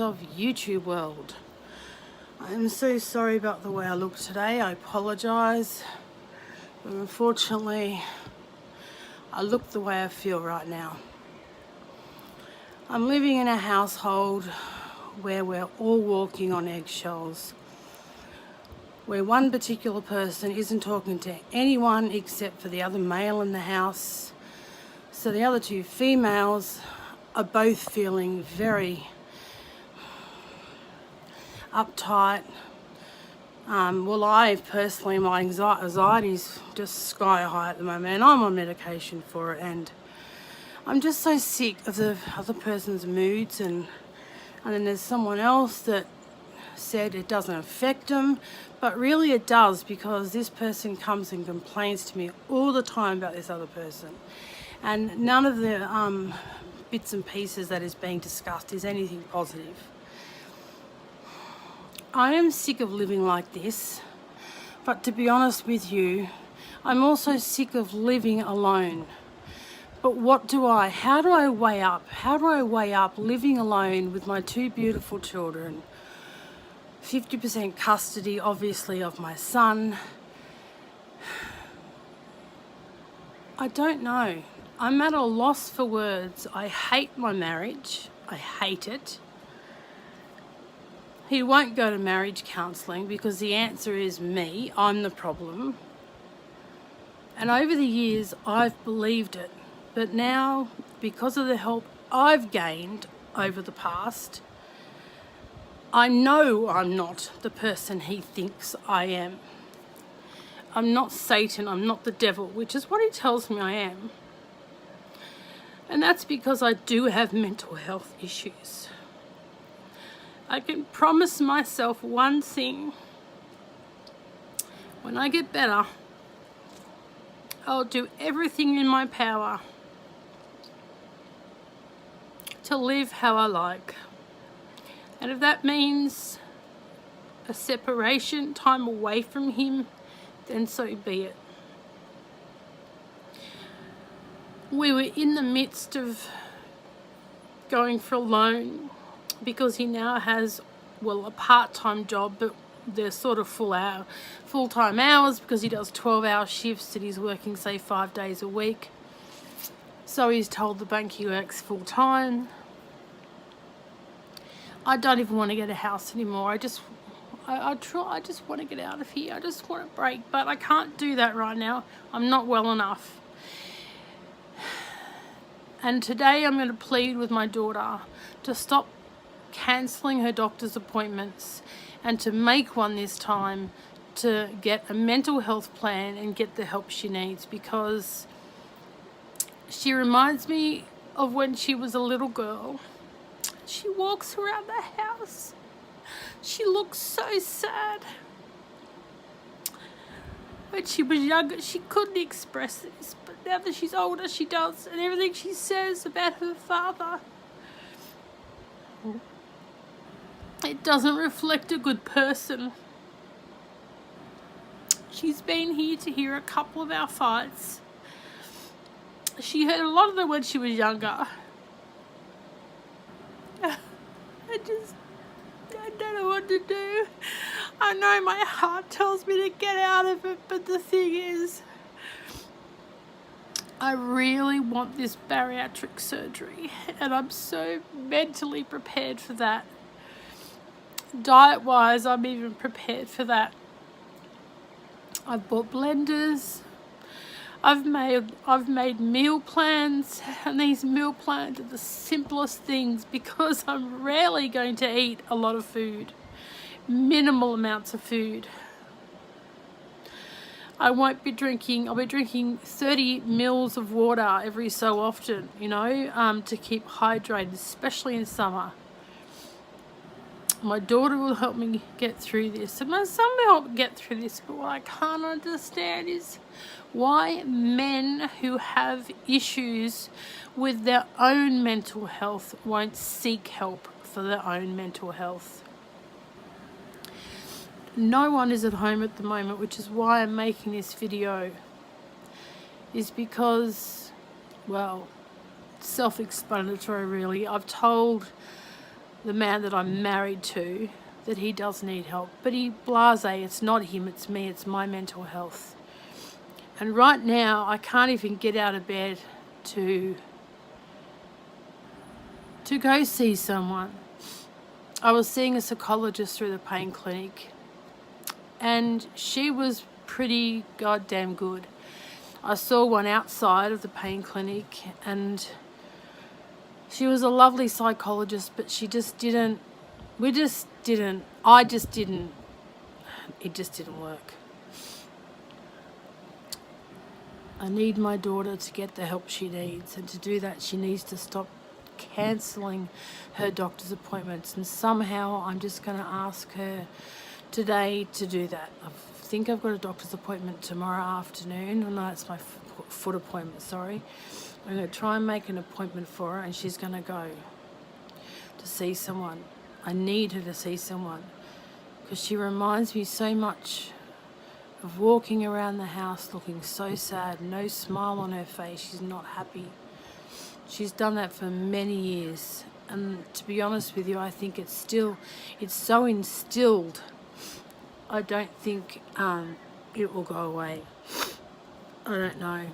of YouTube world. I'm so sorry about the way I look today. I apologize, but unfortunately I look the way I feel right now. I'm living in a household where we're all walking on eggshells, where one particular person isn't talking to anyone except for the other male in the house. So the other two females are both feeling very uptight. Well, I personally, my anxiety's just sky high at the moment, and I'm on medication for it, and I'm just so sick of the other person's moods. And then there's someone else that said it doesn't affect them, but really it does, because this person comes and complains to me all the time about this other person, and none of the bits and pieces that is being discussed is anything positive. I am sick of living like this, but to be honest with you, I'm also sick of living alone. But how do I weigh up living alone with my two beautiful children, 50% custody obviously of my son? I don't know. I'm at a loss for words. I hate my marriage. I hate it. He won't go to marriage counselling because the answer is me. I'm the problem. And over the years, I've believed it. But now, because of the help I've gained over the past, I know I'm not the person he thinks I am. I'm not Satan. I'm not the devil, which is what he tells me I am. And that's because I do have mental health issues. I can promise myself one thing. When I get better, I'll do everything in my power to live how I like. And if that means a separation, time away from him, then so be it. We were in the midst of going for a loan, because he now has, well, a part-time job, but they're sort of full-time hours, because he does 12-hour shifts and he's working, say, 5 days a week. So he's told the bank he works full-time. I don't even want to get a house anymore. I just want to get out of here. I just want a break, but I can't do that right now. I'm not well enough. And today I'm going to plead with my daughter to stop cancelling her doctor's appointments and to make one this time, to get a mental health plan and get the help she needs, because she reminds me of when she was a little girl. She walks around the house. She looks so sad. When she was younger, she couldn't express this, but now that she's older, she does, and everything she says about her father, it doesn't reflect a good person. She's been here to hear a couple of our fights. She heard a lot of them when she was younger. I don't know what to do. I know my heart tells me to get out of it, but the thing is, I really want this bariatric surgery, and I'm so mentally prepared for that. Diet-wise, I'm even prepared for that. I've bought blenders. I've made meal plans, and these meal plans are the simplest things, because I'm rarely going to eat a lot of food. Minimal amounts of food. I'll be drinking 30 mils of water every so often, to keep hydrated, especially in summer. My daughter will help me get through this, and my son will help me get through this, but what I can't understand is why men who have issues with their own mental health won't seek help for their own mental health. No one is at home at the moment, which is why I'm making this video, is because, well, self-explanatory really. I've told the man that I'm married to, that he does need help. But he blasé, it's not him, it's me, it's my mental health. And right now, I can't even get out of bed to go see someone. I was seeing a psychologist through the pain clinic, and she was pretty goddamn good. I saw one outside of the pain clinic, and she was a lovely psychologist, but it just didn't work. I need my daughter to get the help she needs, and to do that she needs to stop cancelling her doctor's appointments, and somehow I'm just going to ask her today to do that. I think I've got a doctor's appointment tomorrow afternoon. Oh no, it's my foot appointment, sorry. I'm going to try and make an appointment for her, and she's going to go to see someone. I need her to see someone, because she reminds me so much of walking around the house looking so sad, no smile on her face, she's not happy. She's done that for many years, and to be honest with you, I think it's so instilled, I don't think it will go away. I don't know.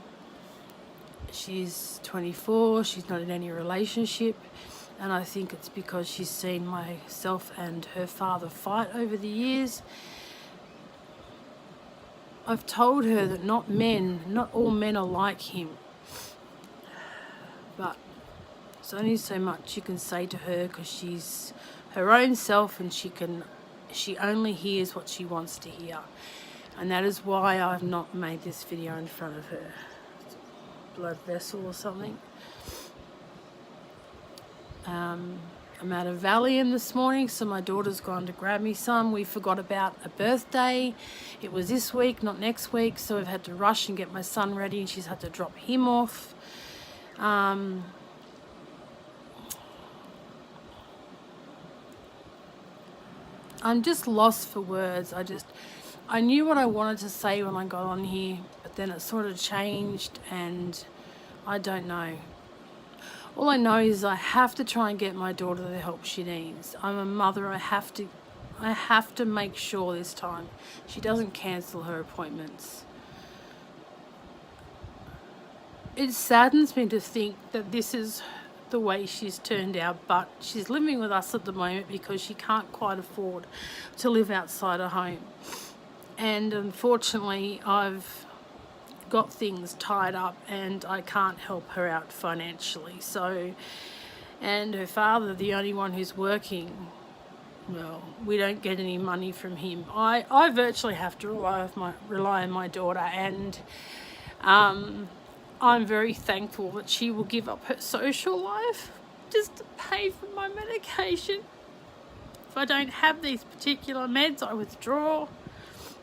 She's 24, she's not in any relationship, and I think it's because she's seen myself and her father fight over the years. I've told her that not all men are like him. But there's only so much you can say to her, because she's her own self, and she only hears what she wants to hear. And that is why I've not made this video in front of her. Blood vessel or something. I'm at a Valium this morning, so my daughter's gone to grab me some. We forgot about a birthday. It was this week, not next week, so we've had to rush and get my son ready, and she's had to drop him off. I'm just lost for words. I knew what I wanted to say when I got on here, but then it sort of changed, and I don't know. All I know is I have to try and get my daughter the help she needs. I'm a mother. I have to make sure this time she doesn't cancel her appointments. It saddens me to think that this is the way she's turned out, but she's living with us at the moment because she can't quite afford to live outside her home. And unfortunately, I've got things tied up and I can't help her out financially. So, and her father, the only one who's working, well, we don't get any money from him. I virtually have to rely on my daughter, and I'm very thankful that she will give up her social life just to pay for my medication. If I don't have these particular meds, I withdraw,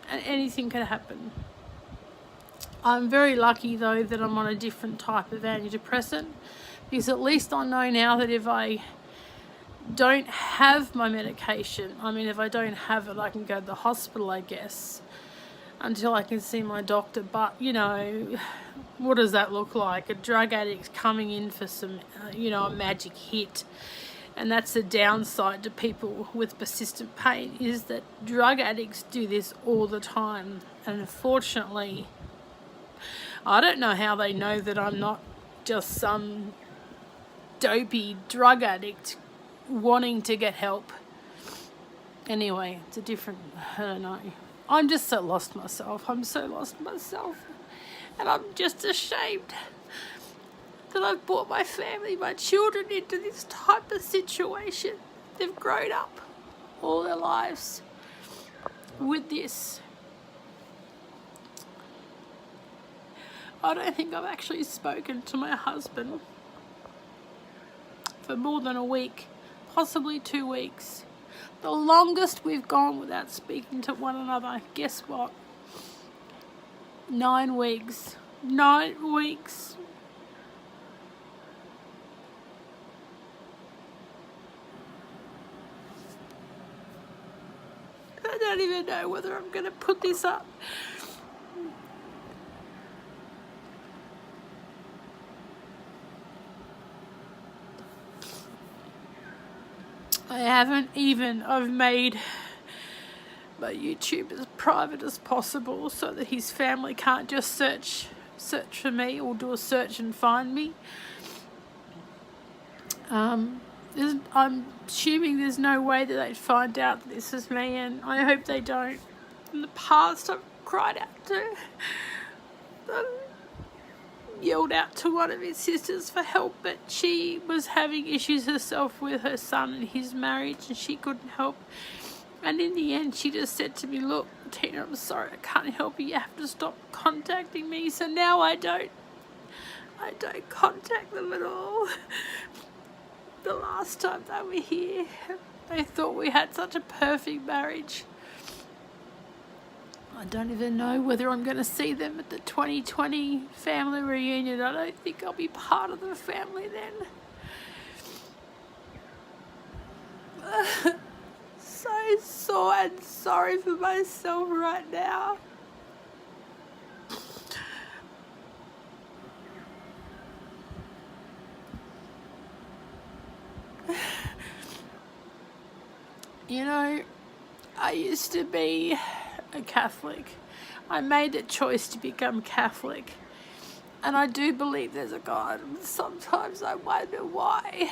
and anything can happen. I'm very lucky though that I'm on a different type of antidepressant, because at least I know now that if I don't have my medication, if I don't have it, I can go to the hospital, I guess, until I can see my doctor. But what does that look like? A drug addict coming in for some a magic hit. And that's the downside to people with persistent pain, is that drug addicts do this all the time. And unfortunately, I don't know how they know that I'm not just some dopey drug addict wanting to get help. Anyway, it's a different, I don't know. I'm just so lost myself. I'm so lost myself. And I'm just ashamed that I've brought my family, my children into this type of situation. They've grown up all their lives with this. I don't think I've actually spoken to my husband for more than a week, possibly 2 weeks. The longest we've gone without speaking to one another. Guess what? 9 weeks. 9 weeks. I don't even know whether I'm going to put this up. I've made my YouTube as private as possible so that his family can't just search for me or do a search and find me. I'm assuming there's no way that they'd find out that this is me, and I hope they don't. In the past, I've cried out to, yelled out to one of his sisters for help, but she was having issues herself with her son and his marriage, and she couldn't help. And in the end, she just said to me, "Look, Tina, I'm sorry, I can't help you. You have to stop contacting me." So now I don't contact them at all. The last time they were here, they thought we had such a perfect marriage. I don't even know whether I'm going to see them at the 2020 family reunion. I don't think I'll be part of the family then. So sore and sorry for myself right now. You know, I used to be a Catholic. I made the choice to become Catholic. And I do believe there's a God. Sometimes I wonder why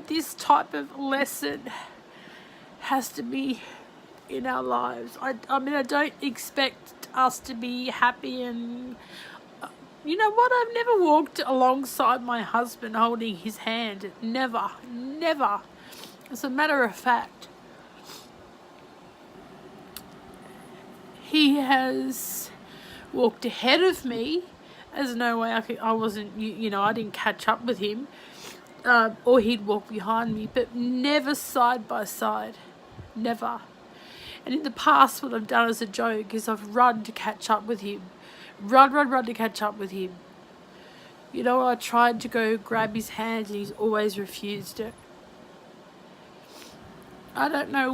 this type of lesson has to be in our lives. I mean, I don't expect us to be happy and... You know what? I've never walked alongside my husband holding his hand. Never. As a matter of fact, he has walked ahead of me. There's no way I didn't catch up with him, or he'd walk behind me, but never side by side, never. And in the past, what I've done as a joke is I've run to catch up with him, run to catch up with him. You know, I tried to go grab his hand and he's always refused it. I don't know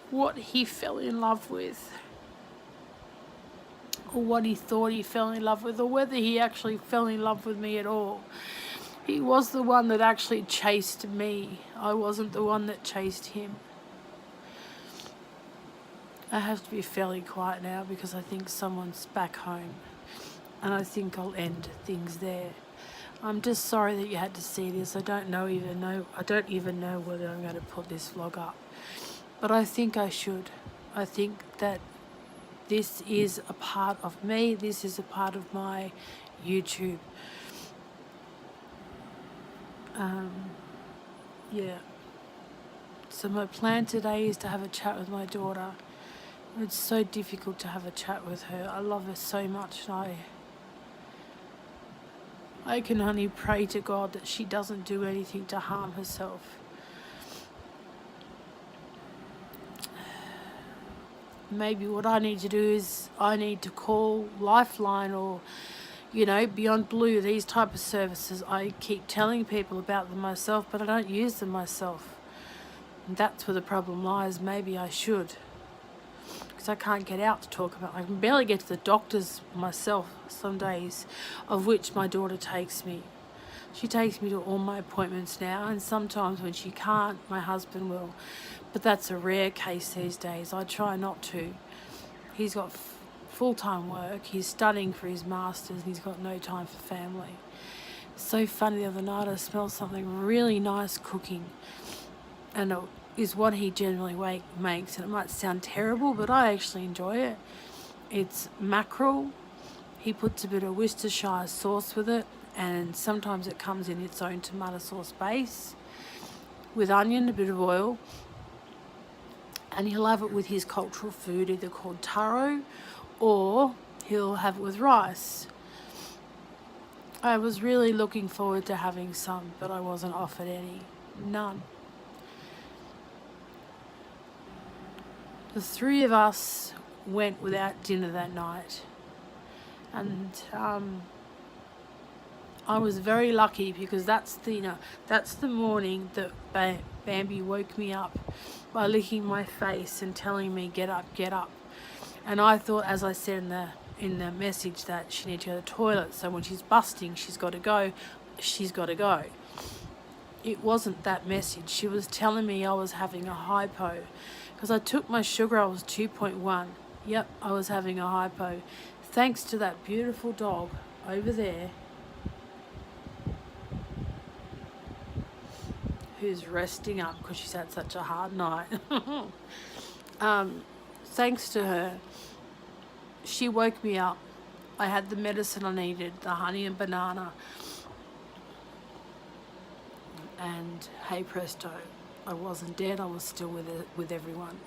what he fell in love with, or what he thought he fell in love with, or whether he actually fell in love with me at all. He was the one that actually chased me. I wasn't the one that chased him. I have to be fairly quiet now because I think someone's back home, and I think I'll end things there. I'm just sorry that you had to see this. I don't even know whether I'm going to put this vlog up, but I think I should. I think that this is a part of me. This is a part of my YouTube. Yeah. So my plan today is to have a chat with my daughter. It's so difficult to have a chat with her. I love her so much, and I can only pray to God that she doesn't do anything to harm herself. Maybe what I need to do is I need to call Lifeline or, Beyond Blue, these type of services. I keep telling people about them myself, but I don't use them myself. And that's where the problem lies. Maybe I should. Because I can't get out to talk about it. I can barely get to the doctors myself some days, of which my daughter takes me. She takes me to all my appointments now, and sometimes when she can't, my husband will. But that's a rare case these days. I try not to. He's got full-time work. He's studying for his masters, and he's got no time for family. It's so funny, the other night I smelled something really nice cooking, and it is what he generally makes, and it might sound terrible, but I actually enjoy it. It's mackerel. He puts a bit of Worcestershire sauce with it, and sometimes it comes in its own tomato sauce base with onion, a bit of oil, and he'll have it with his cultural food, either called taro, or he'll have it with rice. I was really looking forward to having some, but I wasn't offered any. None. The three of us went without dinner that night, and I was very lucky because that's the morning that Bambi woke me up by licking my face and telling me, get up. And I thought, as I said in the message, that she needed to go to the toilet, so when she's busting, she's got to go. it wasn't that message. She was telling me I was having a hypo because I took my sugar, I was 2.1. Yep, I was having a hypo. Thanks to that beautiful dog over there who's resting up because she's had such a hard night. Thanks to her, she woke me up. I had the medicine I needed, the honey and banana. And hey presto, I wasn't dead, I was still with everyone.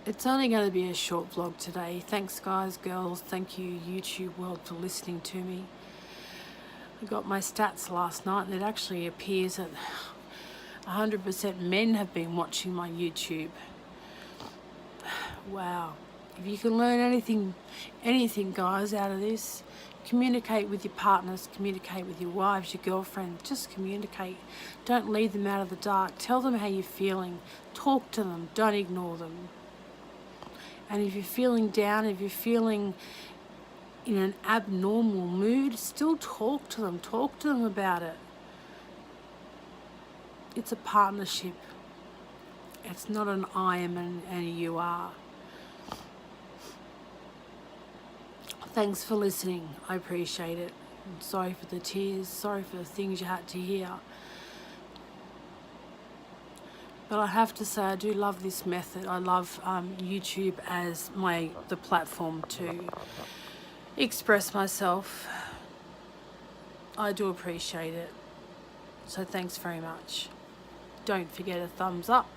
It's only going to be a short vlog today. Thanks guys, girls, thank you YouTube world for listening to me. I got my stats last night and it actually appears that 100% men have been watching my YouTube. Wow. If you can learn anything guys out of this, communicate with your partners, communicate with your wives, your girlfriends, just communicate. Don't leave them out of the dark. Tell them how you're feeling. Talk to them, don't ignore them. And if you're feeling down, if you're feeling in an abnormal mood, still talk to them about it. It's a partnership. It's not an I am and a you are. Thanks for listening. I appreciate it. I'm sorry for the tears, sorry for the things you had to hear. But I have to say I do love this method. I love YouTube as the platform to express myself. I do appreciate it. So thanks very much. Don't forget a thumbs up,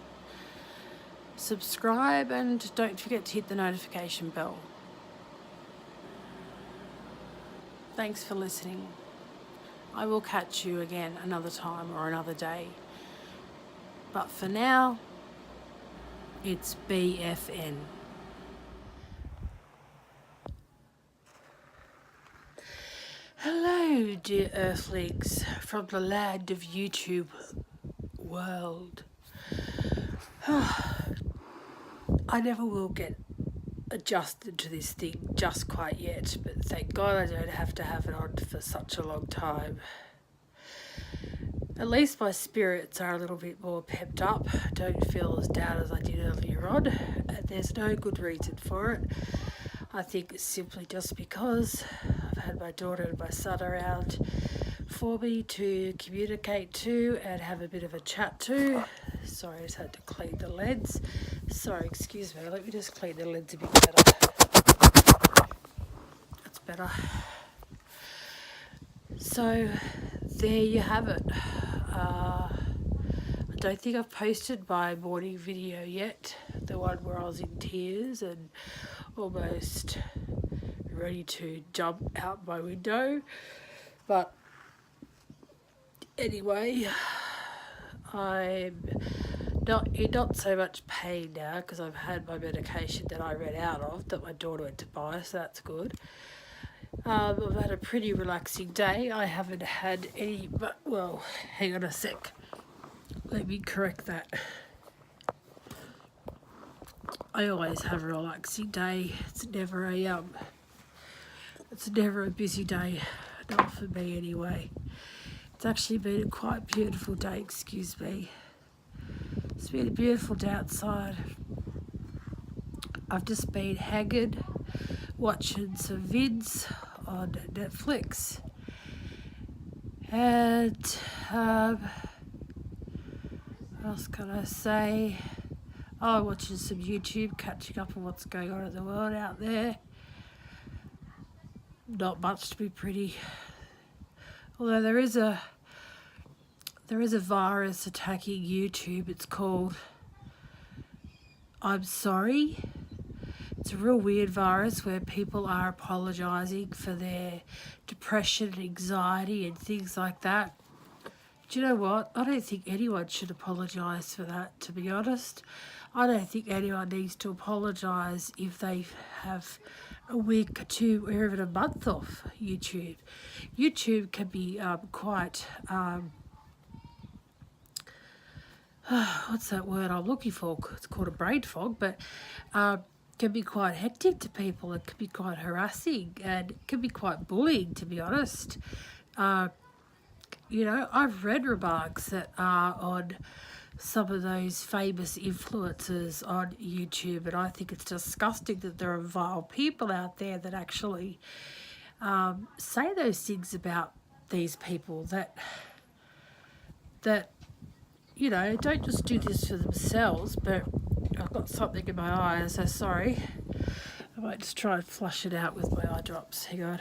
subscribe, and don't forget to hit the notification bell. Thanks for listening. I will catch you again another time or another day. But for now, it's BFN. Hello, dear Earthlings from the land of YouTube world. I never will get adjusted to this thing just quite yet, but thank God I don't have to have it on for such a long time. At least my spirits are a little bit more pepped up. I don't feel as down as I did earlier on, and there's no good reason for it. I think it's simply just because I've had my daughter and my son around for me to communicate to and have a bit of a chat to. Sorry, I just had to clean the lens. Sorry, excuse me, let me just clean the lens a bit better. That's better. So, there you have it. I don't think I've posted my morning video yet, the one where I was in tears and almost ready to jump out my window. But anyway, I'm not so much pain now because I've had my medication that I ran out of that my daughter went to buy, so that's good. I've had a pretty relaxing day. I haven't had any, but well, hang on a sec. Let me correct that. I always have a relaxing day. It's never a busy day, not for me anyway. It's actually been a quite beautiful day, excuse me. It's been a beautiful day outside. I've just been haggard, watching some vids on Netflix. And what else can I say? Oh, watching some YouTube, catching up on what's going on in the world out there. Not much to be pretty. Although there is a virus attacking YouTube. It's called I'm Sorry. It's a real weird virus where people are apologising for their depression and anxiety and things like that. Do you know what? I don't think anyone should apologise for that, to be honest. I don't think anyone needs to apologise if they have a week or two or even a month off YouTube. YouTube can be quite, what's that word I'm looking for? It's called a brain fog, but can be quite hectic to people. It can be quite harassing and it can be quite bullying, to be honest. You know, I've read remarks that are on some of those famous influencers on YouTube, and I think it's disgusting that there are vile people out there that actually say those things about these people that you know, don't just do this for themselves. But I've got something in my eye, so sorry. I might just try and flush it out with my eye drops. Hang on.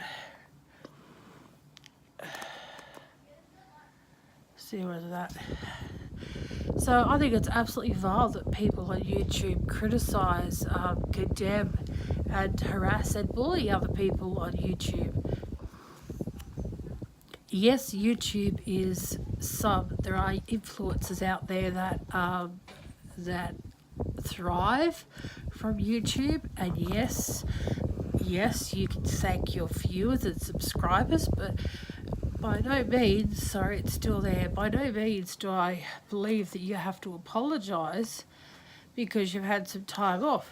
See whether that. So I think it's absolutely vile that people on YouTube criticise, condemn, and harass and bully other people on YouTube. Yes, YouTube is there are influencers out there that thrive from YouTube, and yes, you can thank your viewers and subscribers, but by no means, sorry, it's still there. By no means do I believe that you have to apologise because you've had some time off.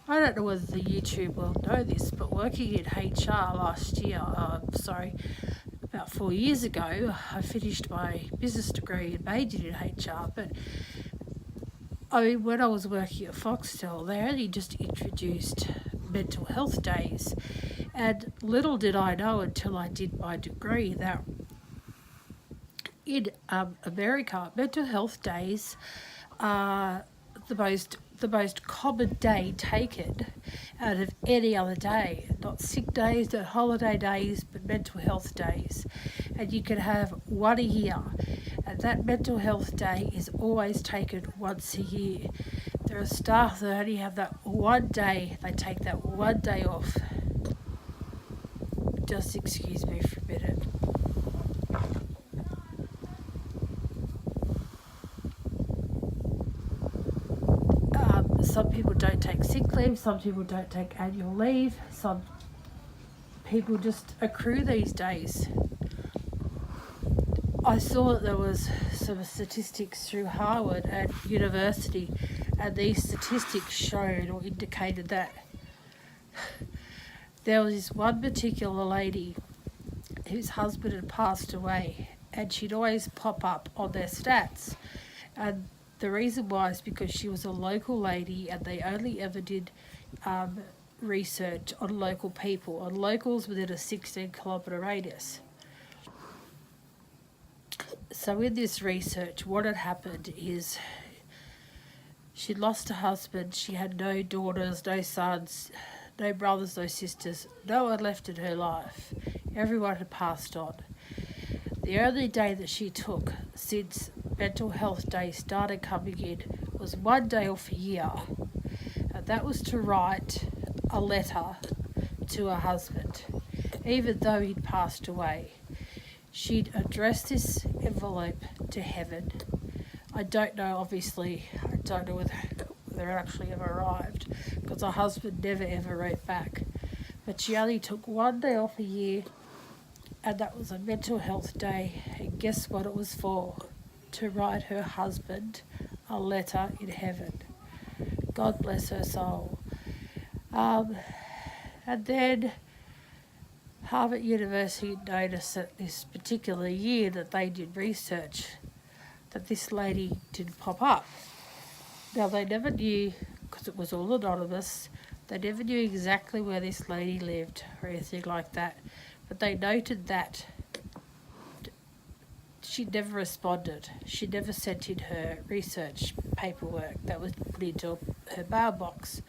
I don't know whether the YouTube will know this, but working in HR last year, about 4 years ago, I finished my business degree and majored in HR. But I mean, when I was working at Foxtel, they only just introduced mental health days. And little did I know until I did my degree that in America, mental health days are the most common day taken out of any other day. Not sick days, not holiday days, but mental health days. And you can have one a year. And that mental health day is always taken once a year. There are staff that only have that one day. They take that one day off. Just excuse me for a minute. Some people don't take sick leave, some people don't take annual leave, some people just accrue these days. I saw that there was some statistics through Harvard and University, and these statistics showed or indicated that there was this one particular lady whose husband had passed away, and she'd always pop up on their stats. And the reason why is because she was a local lady, and they only ever did research on local people, on locals within a 16-kilometre radius. So in this research, what had happened is she'd lost her husband, she had no daughters, no sons, no brothers, no sisters, no one left in her life. Everyone had passed on. The only day that she took since Mental Health Day started coming in was one day off a year, and that was to write a letter to her husband, even though he'd passed away. She'd addressed this envelope to heaven. I don't know, obviously, I don't know whether it actually ever arrived, because her husband never ever wrote back. But she only took one day off a year, and that was a mental health day. And guess what it was for? To write her husband a letter in heaven. God bless her soul. And then Harvard University noticed that this particular year that they did research, that this lady didn't pop up. Now, they never knew, because it was all anonymous, they never knew exactly where this lady lived or anything like that. But they noted that she never responded. She never sent in her research paperwork that was put into her mailbox.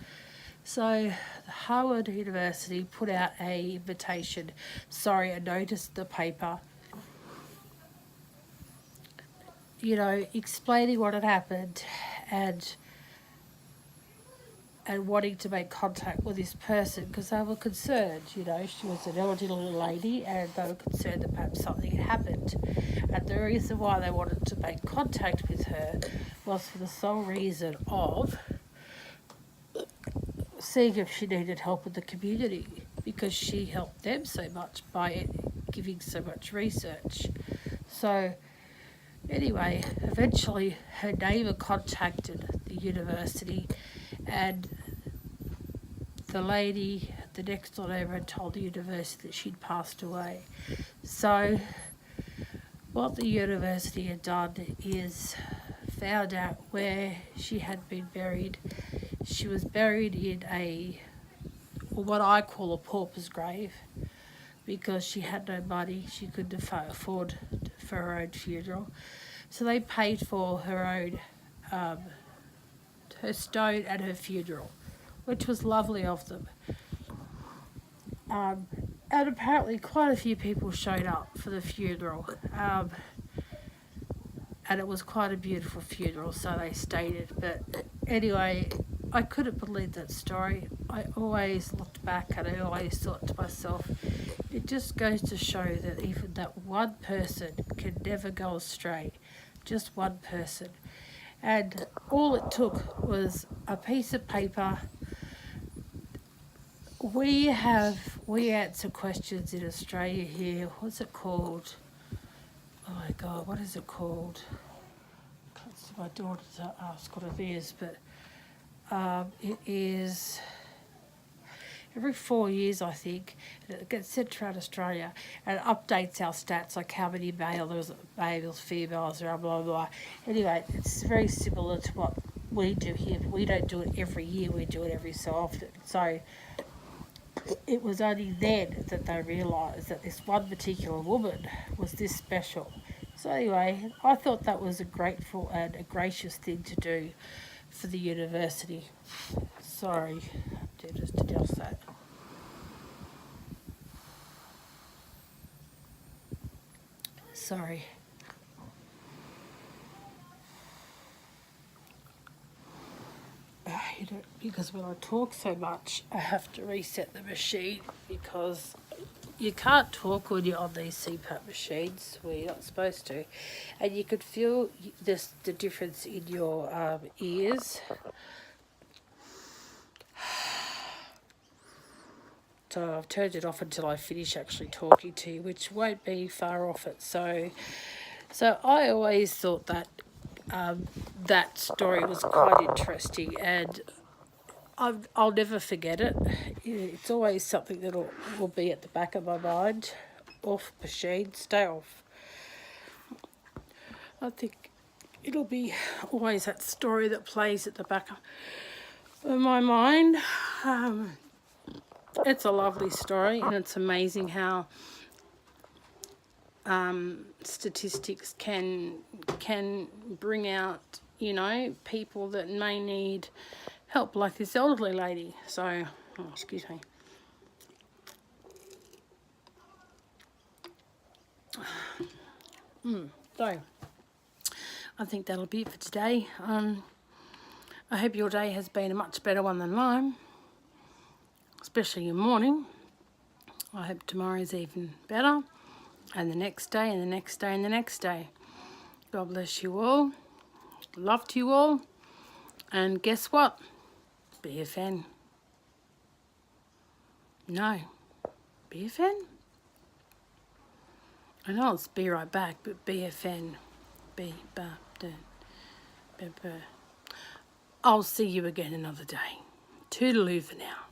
So Harvard University put out a invitation, a notice in the paper, explaining what had happened and wanting to make contact with this person because they were concerned. She was an elderly lady and they were concerned that perhaps something had happened. And the reason why they wanted to make contact with her was for the sole reason of seeing if she needed help with the community, because she helped them so much by giving so much research. So anyway, eventually her neighbour contacted the university, and the lady, the next door neighbour, had told the university that she'd passed away. So what the university had done is found out where she had been buried. She was buried in what I call a pauper's grave, because she had no money. She couldn't afford for her own funeral. So they paid for her own, her stone and her funeral, which was lovely of them. And apparently quite a few people showed up for the funeral. And it was quite a beautiful funeral, so they stated. But anyway, I couldn't believe that story. I always looked back and I always thought to myself, it just goes to show that even that one person can never go astray. Just one person. And all it took was a piece of paper. We answer questions in Australia here. What's it called? Oh my God, what is it called? I can't see my daughter to ask what it is, but it is every 4 years, I think, and it gets sent throughout Australia, and it updates our stats, like how many males, females, blah, blah, blah. Anyway, it's very similar to what we do here, but we don't do it every year, we do it every so often. So it was only then that they realised that this one particular woman was this special. So anyway, I thought that was a grateful and a gracious thing to do for the university. Sorry, to just adjust that. Sorry. Because when I talk so much, I have to reset the machine, because you can't talk when you're on these CPAP machines where you're not supposed to, and you could feel the difference in your ears. So I've turned it off until I finish actually talking to you, which won't be far off it. So I always thought that that story was quite interesting, and I'll never forget it. It's always something that will be at the back of my mind. Off machine, stay off. I think it'll be always that story that plays at the back of my mind. It's a lovely story, and it's amazing how statistics can bring out, people that may need help, like this elderly lady. So, excuse me. So, I think that'll be it for today. I hope your day has been a much better one than mine, especially your morning. I hope tomorrow's even better, and the next day, and the next day, and the next day. God bless you all. Love to you all. And guess what? Be a fan. No. Be a fan? I know it's be right back, but be a fan. I'll see you again another day. Toodaloo for now.